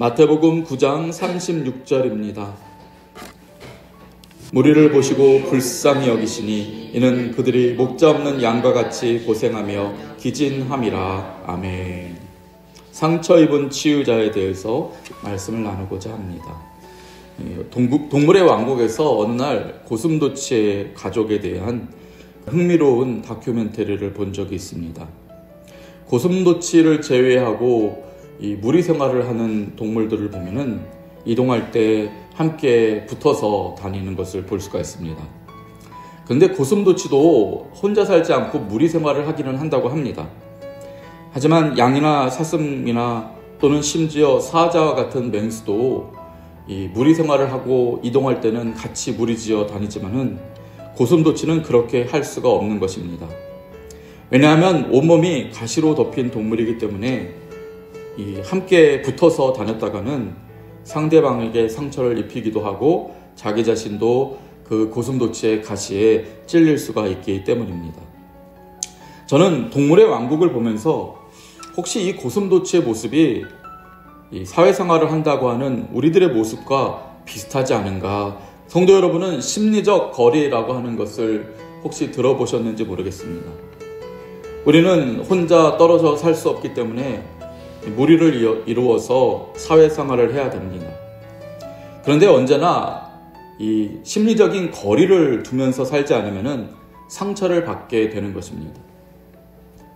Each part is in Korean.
마태복음 9장 36절입니다. 무리를 보시고 불쌍히 여기시니 이는 그들이 목자 없는 양과 같이 고생하며 기진함이라. 아멘. 상처 입은 치유자에 대해서 말씀을 나누고자 합니다. 동물의 왕국에서 어느 날 고슴도치의 가족에 대한 흥미로운 다큐멘터리를 본 적이 있습니다. 고슴도치를 제외하고 이 무리 생활을 하는 동물들을 보면은 이동할 때 함께 붙어서 다니는 것을 볼 수가 있습니다. 그런데 고슴도치도 혼자 살지 않고 무리 생활을 하기는 한다고 합니다. 하지만 양이나 사슴이나 또는 심지어 사자와 같은 맹수도 이 무리 생활을 하고 이동할 때는 같이 무리지어 다니지만은 고슴도치는 그렇게 할 수가 없는 것입니다. 왜냐하면 온몸이 가시로 덮인 동물이기 때문에 함께 붙어서 다녔다가는 상대방에게 상처를 입히기도 하고 자기 자신도 그 고슴도치의 가시에 찔릴 수가 있기 때문입니다. 저는 동물의 왕국을 보면서 혹시 이 고슴도치의 모습이 이 사회생활을 한다고 하는 우리들의 모습과 비슷하지 않은가. 성도 여러분은 심리적 거리라고 하는 것을 혹시 들어보셨는지 모르겠습니다. 우리는 혼자 떨어져 살 수 없기 때문에 무리를 이루어서 사회생활을 해야 됩니다. 그런데 언제나 이 심리적인 거리를 두면서 살지 않으면 상처를 받게 되는 것입니다.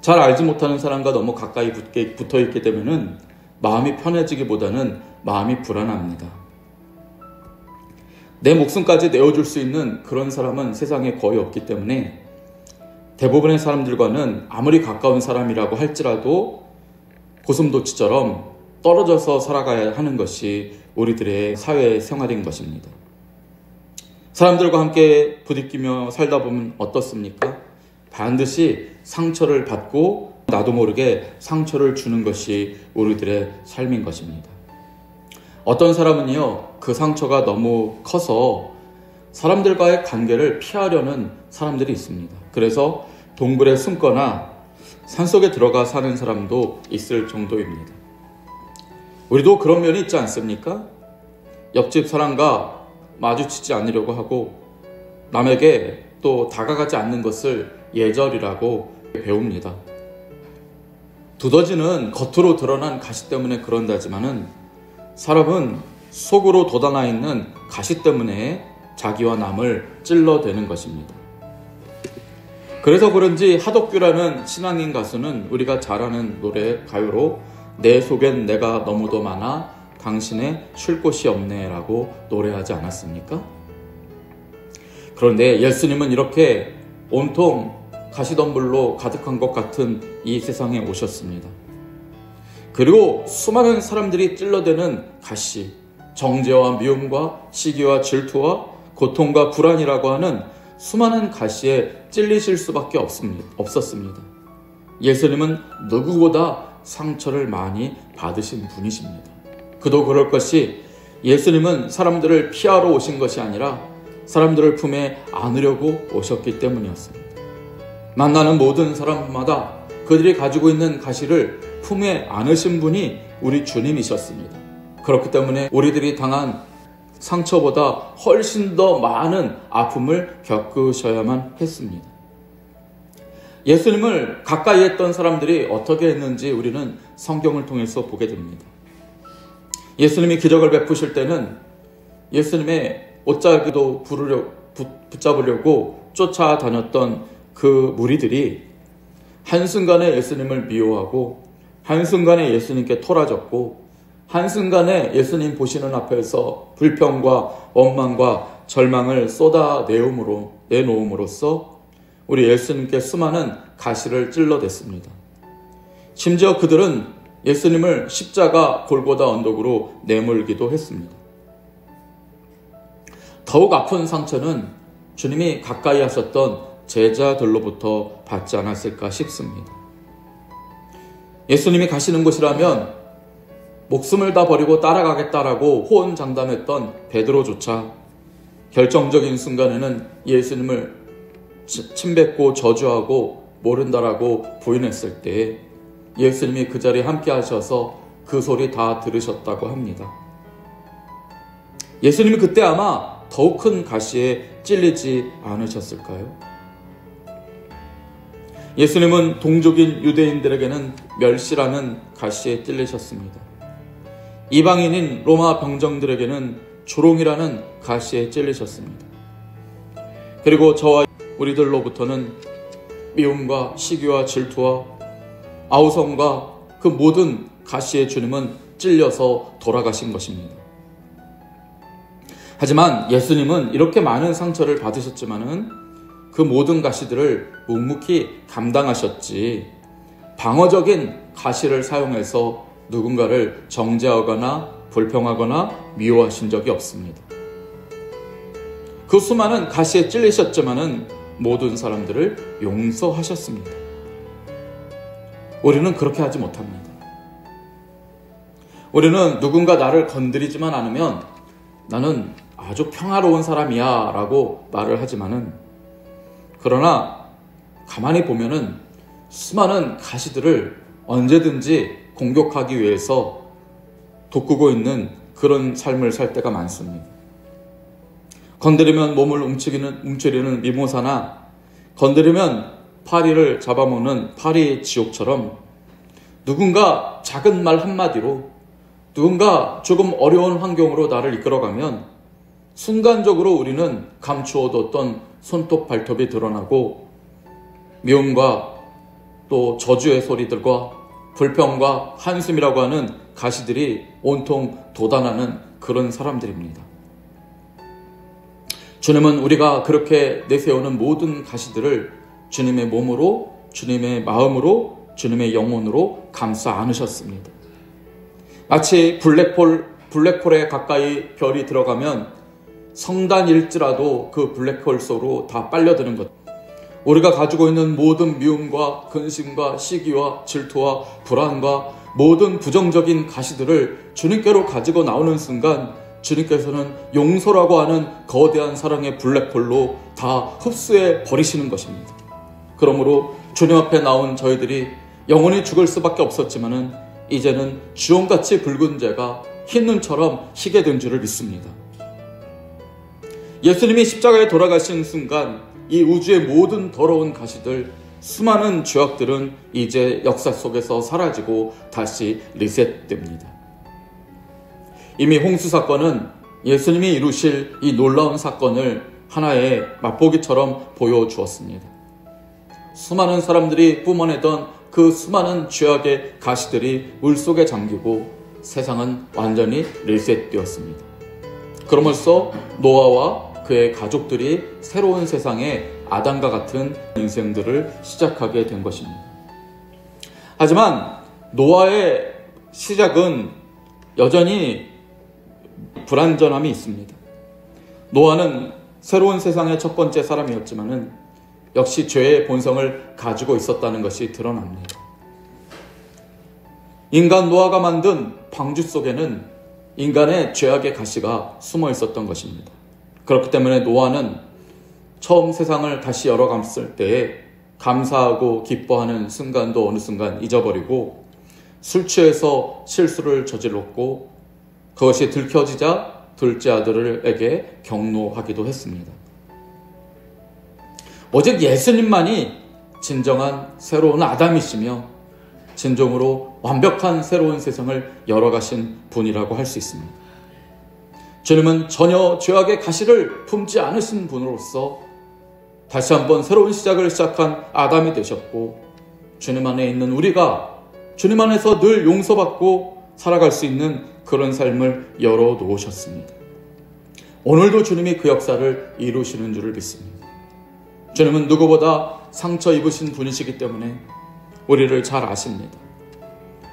잘 알지 못하는 사람과 너무 가까이 붙어 있기 때문에 마음이 편해지기보다는 마음이 불안합니다. 내 목숨까지 내어줄 수 있는 그런 사람은 세상에 거의 없기 때문에 대부분의 사람들과는 아무리 가까운 사람이라고 할지라도 고슴도치처럼 떨어져서 살아가야 하는 것이 우리들의 사회 생활인 것입니다. 사람들과 함께 부딪히며 살다 보면 어떻습니까? 반드시 상처를 받고 나도 모르게 상처를 주는 것이 우리들의 삶인 것입니다. 어떤 사람은요, 그 상처가 너무 커서 사람들과의 관계를 피하려는 사람들이 있습니다. 그래서 동굴에 숨거나 산속에 들어가 사는 사람도 있을 정도입니다. 우리도 그런 면이 있지 않습니까? 옆집 사람과 마주치지 않으려고 하고 남에게 또 다가가지 않는 것을 예절이라고 배웁니다. 두더지는 겉으로 드러난 가시 때문에 그런다지만은 사람은 속으로 돋아나 있는 가시 때문에 자기와 남을 찔러대는 것입니다. 그래서 그런지 하덕규라는 신앙인 가수는 우리가 잘 아는 노래 가요로 내 속엔 내가 너무도 많아 당신의 쉴 곳이 없네 라고 노래하지 않았습니까? 그런데 예수님은 이렇게 온통 가시덤불로 가득한 것 같은 이 세상에 오셨습니다. 그리고 수많은 사람들이 찔러대는 가시, 정죄와 미움과 시기와 질투와 고통과 불안이라고 하는 수많은 가시에 찔리실 수밖에 없었습니다. 예수님은 누구보다 상처를 많이 받으신 분이십니다. 그도 그럴 것이 예수님은 사람들을 피하러 오신 것이 아니라 사람들을 품에 안으려고 오셨기 때문이었습니다. 만나는 모든 사람마다 그들이 가지고 있는 가시를 품에 안으신 분이 우리 주님이셨습니다. 그렇기 때문에 우리들이 당한 상처보다 훨씬 더 많은 아픔을 겪으셔야만 했습니다. 예수님을 가까이 했던 사람들이 어떻게 했는지 우리는 성경을 통해서 보게 됩니다. 예수님이 기적을 베푸실 때는 예수님의 옷자기도 붙잡으려고 쫓아다녔던 그 무리들이 한순간에 예수님을 미워하고 한순간에 예수님께 토라졌고 한순간에 예수님 보시는 앞에서 불평과 원망과 절망을 쏟아내놓음으로써 우리 예수님께 수많은 가시를 찔러댔습니다. 심지어 그들은 예수님을 십자가 골고다 언덕으로 내몰기도 했습니다. 더욱 아픈 상처는 주님이 가까이 하셨던 제자들로부터 받지 않았을까 싶습니다. 예수님이 가시는 곳이라면 목숨을 다 버리고 따라가겠다라고 호언장담했던 베드로조차 결정적인 순간에는 예수님을 침뱉고 저주하고 모른다라고 부인했을 때 예수님이 그 자리에 함께 하셔서 그 소리 다 들으셨다고 합니다. 예수님이 그때 아마 더욱 큰 가시에 찔리지 않으셨을까요? 예수님은 동족인 유대인들에게는 멸시라는 가시에 찔리셨습니다. 이방인인 로마 병정들에게는 조롱이라는 가시에 찔리셨습니다. 그리고 저와 우리들로부터는 미움과 시기와 질투와 아우성과 그 모든 가시에 주님은 찔려서 돌아가신 것입니다. 하지만 예수님은 이렇게 많은 상처를 받으셨지만은 그 모든 가시들을 묵묵히 감당하셨지 방어적인 가시를 사용해서 누군가를 정죄하거나 불평하거나 미워하신 적이 없습니다. 그 수많은 가시에 찔리셨지만은 모든 사람들을 용서하셨습니다. 우리는 그렇게 하지 못합니다. 우리는 누군가 나를 건드리지만 않으면 나는 아주 평화로운 사람이야 라고 말을 하지만은, 그러나 가만히 보면은 수많은 가시들을 언제든지 공격하기 위해서 돋구고 있는 그런 삶을 살 때가 많습니다. 건드리면 몸을 움츠리는 미모사나 건드리면 파리를 잡아먹는 파리 지옥처럼 누군가 작은 말 한마디로, 누군가 조금 어려운 환경으로 나를 이끌어가면 순간적으로 우리는 감추어뒀던 손톱 발톱이 드러나고 미움과 또 저주의 소리들과 불평과 한숨이라고 하는 가시들이 온통 돋아나는 그런 사람들입니다. 주님은 우리가 그렇게 내세우는 모든 가시들을 주님의 몸으로, 주님의 마음으로, 주님의 영혼으로 감싸 안으셨습니다. 마치 블랙홀에 가까이 별이 들어가면 성단일지라도 그 블랙홀 속으로 다 빨려드는 것. 우리가 가지고 있는 모든 미움과 근심과 시기와 질투와 불안과 모든 부정적인 가시들을 주님께로 가지고 나오는 순간 주님께서는 용서라고 하는 거대한 사랑의 블랙홀로 다 흡수해 버리시는 것입니다. 그러므로 주님 앞에 나온 저희들이 영원히 죽을 수밖에 없었지만은 이제는 주홍같이 붉은 죄가 흰 눈처럼 희게 된 줄을 믿습니다. 예수님이 십자가에 돌아가신 순간 이 우주의 모든 더러운 가시들, 수많은 죄악들은 이제 역사 속에서 사라지고 다시 리셋됩니다. 이미 홍수 사건은 예수님이 이루실 이 놀라운 사건을 하나의 맛보기처럼 보여주었습니다. 수많은 사람들이 뿜어내던 그 수많은 죄악의 가시들이 물속에 잠기고 세상은 완전히 리셋되었습니다. 그러면서 노아와 그의 가족들이 새로운 세상의 아담과 같은 인생들을 시작하게 된 것입니다. 하지만 노아의 시작은 여전히 불완전함이 있습니다. 노아는 새로운 세상의 첫 번째 사람이었지만은 역시 죄의 본성을 가지고 있었다는 것이 드러납니다. 인간 노아가 만든 방주 속에는 인간의 죄악의 가시가 숨어 있었던 것입니다. 그렇기 때문에 노아는 처음 세상을 다시 열어감았을 때에 감사하고 기뻐하는 순간도 어느 순간 잊어버리고 술 취해서 실수를 저질렀고 그것이 들켜지자 둘째 아들에게 경노하기도 했습니다. 오직 예수님만이 진정한 새로운 아담이시며 진정으로 완벽한 새로운 세상을 열어가신 분이라고 할 수 있습니다. 주님은 전혀 죄악의 가시를 품지 않으신 분으로서 다시 한번 새로운 시작을 시작한 아담이 되셨고, 주님 안에 있는 우리가 주님 안에서 늘 용서받고 살아갈 수 있는 그런 삶을 열어놓으셨습니다. 오늘도 주님이 그 역사를 이루시는 줄을 믿습니다. 주님은 누구보다 상처 입으신 분이시기 때문에 우리를 잘 아십니다.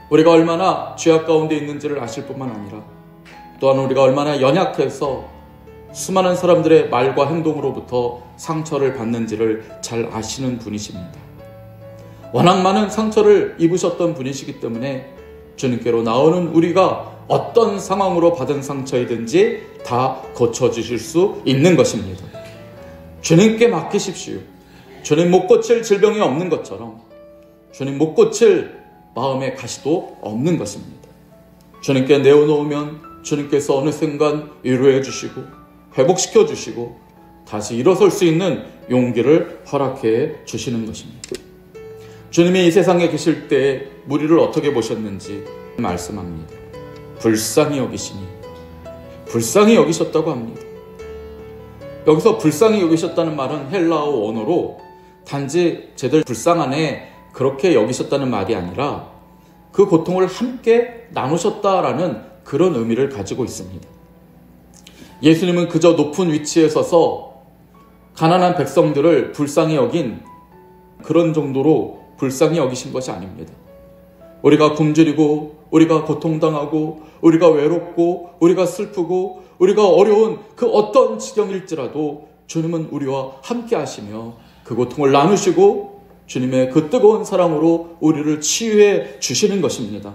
우리가 얼마나 죄악 가운데 있는지를 아실 뿐만 아니라 또한 우리가 얼마나 연약해서 수많은 사람들의 말과 행동으로부터 상처를 받는지를 잘 아시는 분이십니다. 워낙 많은 상처를 입으셨던 분이시기 때문에 주님께로 나오는 우리가 어떤 상황으로 받은 상처이든지 다 고쳐주실 수 있는 것입니다. 주님께 맡기십시오. 주님 못 고칠 질병이 없는 것처럼 주님 못 고칠 마음의 가시도 없는 것입니다. 주님께 내어놓으면 주님께서 어느 순간 위로해 주시고 회복시켜 주시고 다시 일어설 수 있는 용기를 허락해 주시는 것입니다. 주님이 이 세상에 계실 때 우리를 어떻게 보셨는지 말씀합니다. 불쌍히 여기시니, 불쌍히 여기셨다고 합니다. 여기서 불쌍히 여기셨다는 말은 헬라어 원어로 단지 쟤들 불쌍하네 그렇게 여기셨다는 말이 아니라 그 고통을 함께 나누셨다라는 그런 의미를 가지고 있습니다. 예수님은 그저 높은 위치에 서서 가난한 백성들을 불쌍히 여긴 그런 정도로 불쌍히 여기신 것이 아닙니다. 우리가 굶주리고 우리가 고통당하고 우리가 외롭고 우리가 슬프고 우리가 어려운 그 어떤 지경일지라도 주님은 우리와 함께 하시며 그 고통을 나누시고 주님의 그 뜨거운 사랑으로 우리를 치유해 주시는 것입니다.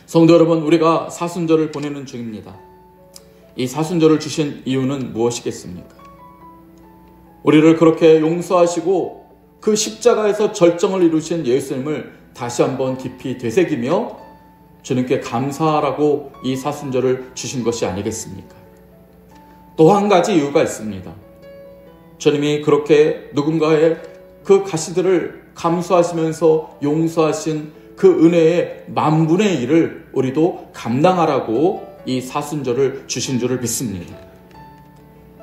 성도 여러분, 우리가 사순절을 보내는 중입니다. 이 사순절을 주신 이유는 무엇이겠습니까? 우리를 그렇게 용서하시고 그 십자가에서 절정을 이루신 예수님을 다시 한번 깊이 되새기며 주님께 감사하라고 이 사순절을 주신 것이 아니겠습니까? 또 한 가지 이유가 있습니다. 주님이 그렇게 누군가의 그 가시들을 감수하시면서 용서하신 그 은혜의 만분의 일을 우리도 감당하라고 이 사순절을 주신 줄을 믿습니다.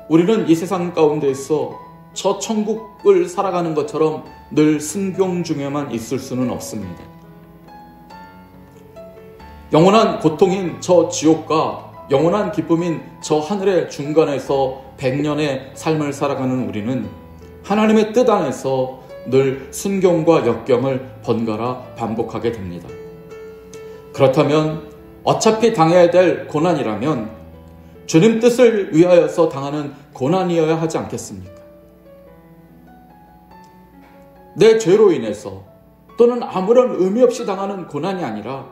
우리는 이 세상 가운데에서 저 천국을 살아가는 것처럼 늘 순경 중에만 있을 수는 없습니다. 영원한 고통인 저 지옥과 영원한 기쁨인 저 하늘의 중간에서 100년의 삶을 살아가는 우리는 하나님의 뜻 안에서 늘 순경과 역경을 번갈아 반복하게 됩니다. 그렇다면 어차피 당해야 될 고난이라면 주님 뜻을 위하여서 당하는 고난이어야 하지 않겠습니까? 내 죄로 인해서 또는 아무런 의미 없이 당하는 고난이 아니라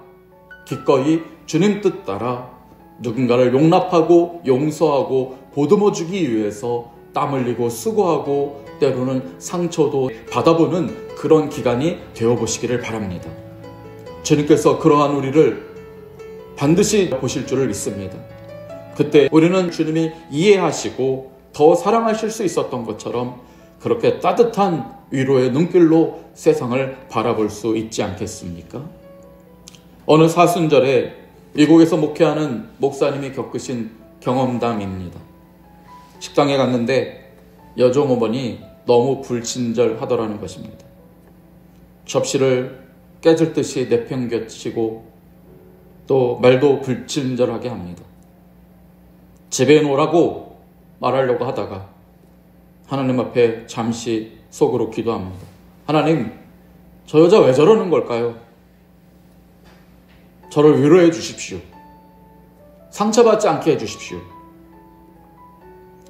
기꺼이 주님 뜻 따라 누군가를 용납하고 용서하고 보듬어주기 위해서 땀 흘리고 수고하고 때로는 상처도 받아보는 그런 기간이 되어보시기를 바랍니다. 주님께서 그러한 우리를 반드시 보실 줄을 믿습니다. 그때 우리는 주님이 이해하시고 더 사랑하실 수 있었던 것처럼 그렇게 따뜻한 위로의 눈길로 세상을 바라볼 수 있지 않겠습니까? 어느 사순절에 미국에서 목회하는 목사님이 겪으신 경험담입니다. 식당에 갔는데 여종어머니 너무 불친절하더라는 것입니다. 접시를 깨질 듯이 내팽개치고 또 말도 불친절하게 합니다. 집에 오라고 말하려고 하다가 하나님 앞에 잠시 속으로 기도합니다. 하나님, 저 여자 왜 저러는 걸까요? 저를 위로해 주십시오. 상처받지 않게 해 주십시오.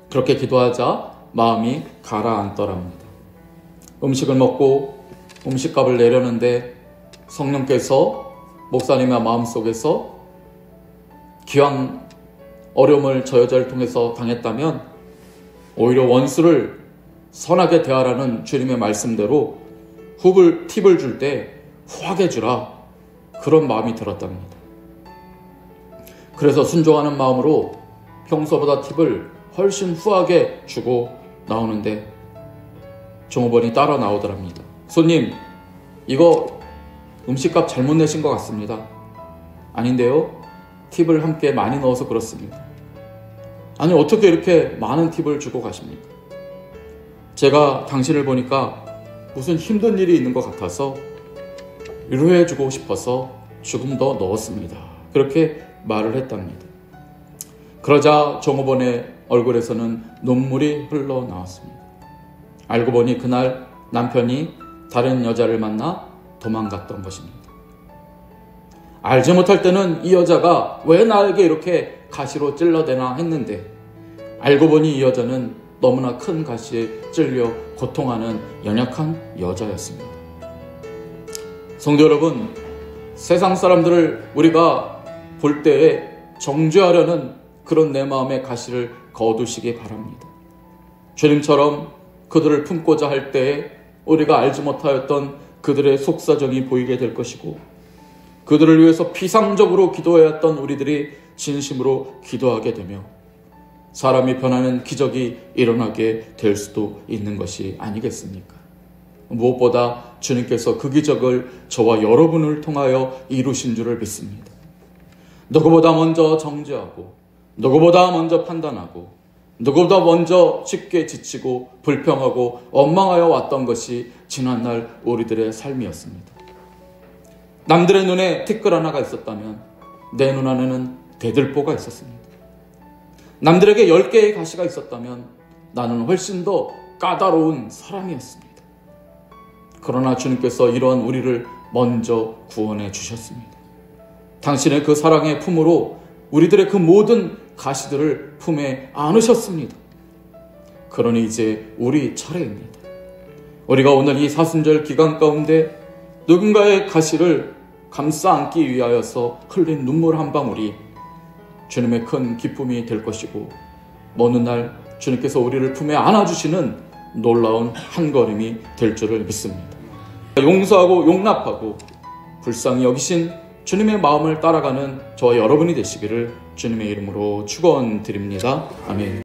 그렇게 기도하자 마음이 가라앉더랍니다. 음식을 먹고 음식값을 내려는데 성령께서 목사님의 마음속에서 기왕 어려움을 저 여자를 통해서 당했다면 오히려 원수를 선하게 대하라는 주님의 말씀대로 팁을 줄 때 후하게 주라, 그런 마음이 들었답니다. 그래서 순종하는 마음으로 평소보다 팁을 훨씬 후하게 주고 나오는데 종업원이 따라 나오더랍니다. 손님, 이거 음식값 잘못 내신 것 같습니다. 아닌데요? 팁을 함께 많이 넣어서 그렇습니다. 아니, 어떻게 이렇게 많은 팁을 주고 가십니까? 제가 당신을 보니까 무슨 힘든 일이 있는 것 같아서 위로해주고 싶어서 조금 더 넣었습니다. 그렇게 말을 했답니다. 그러자 종업원의 얼굴에서는 눈물이 흘러나왔습니다. 알고 보니 그날 남편이 다른 여자를 만나 도망갔던 것입니다. 알지 못할 때는 이 여자가 왜 나에게 이렇게 가시로 찔러대나 했는데 알고 보니 이 여자는 너무나 큰 가시에 찔려 고통하는 연약한 여자였습니다. 성도 여러분, 세상 사람들을 우리가 볼 때에 정죄하려는 그런 내 마음의 가시를 거두시기 바랍니다. 주님처럼 그들을 품고자 할 때에 우리가 알지 못하였던 그들의 속사정이 보이게 될 것이고 그들을 위해서 피상적으로 기도해야 했던 우리들이 진심으로 기도하게 되며 사람이 변하는 기적이 일어나게 될 수도 있는 것이 아니겠습니까? 무엇보다 주님께서 그 기적을 저와 여러분을 통하여 이루신 줄을 믿습니다. 누구보다 먼저 정죄하고 누구보다 먼저 판단하고 누구보다 먼저 쉽게 지치고 불평하고 원망하여 왔던 것이 지난날 우리들의 삶이었습니다. 남들의 눈에 티끌 하나가 있었다면 내 눈 안에는 대들보가 있었습니다. 남들에게 10개의 가시가 있었다면 나는 훨씬 더 까다로운 사람이었습니다. 그러나 주님께서 이러한 우리를 먼저 구원해 주셨습니다. 당신의 그 사랑의 품으로 우리들의 그 모든 가시들을 품에 안으셨습니다. 그러니 이제 우리 차례입니다. 우리가 오늘 이 사순절 기간 가운데 누군가의 가시를 감싸 안기 위하여서 흘린 눈물 한 방울이 주님의 큰 기쁨이 될 것이고 어느 날 주님께서 우리를 품에 안아주시는 놀라운 한 걸음이 될 줄을 믿습니다. 용서하고 용납하고 불쌍히 여기신 주님의 마음을 따라가는 저와 여러분이 되시기를 주님의 이름으로 축원드립니다. 아멘.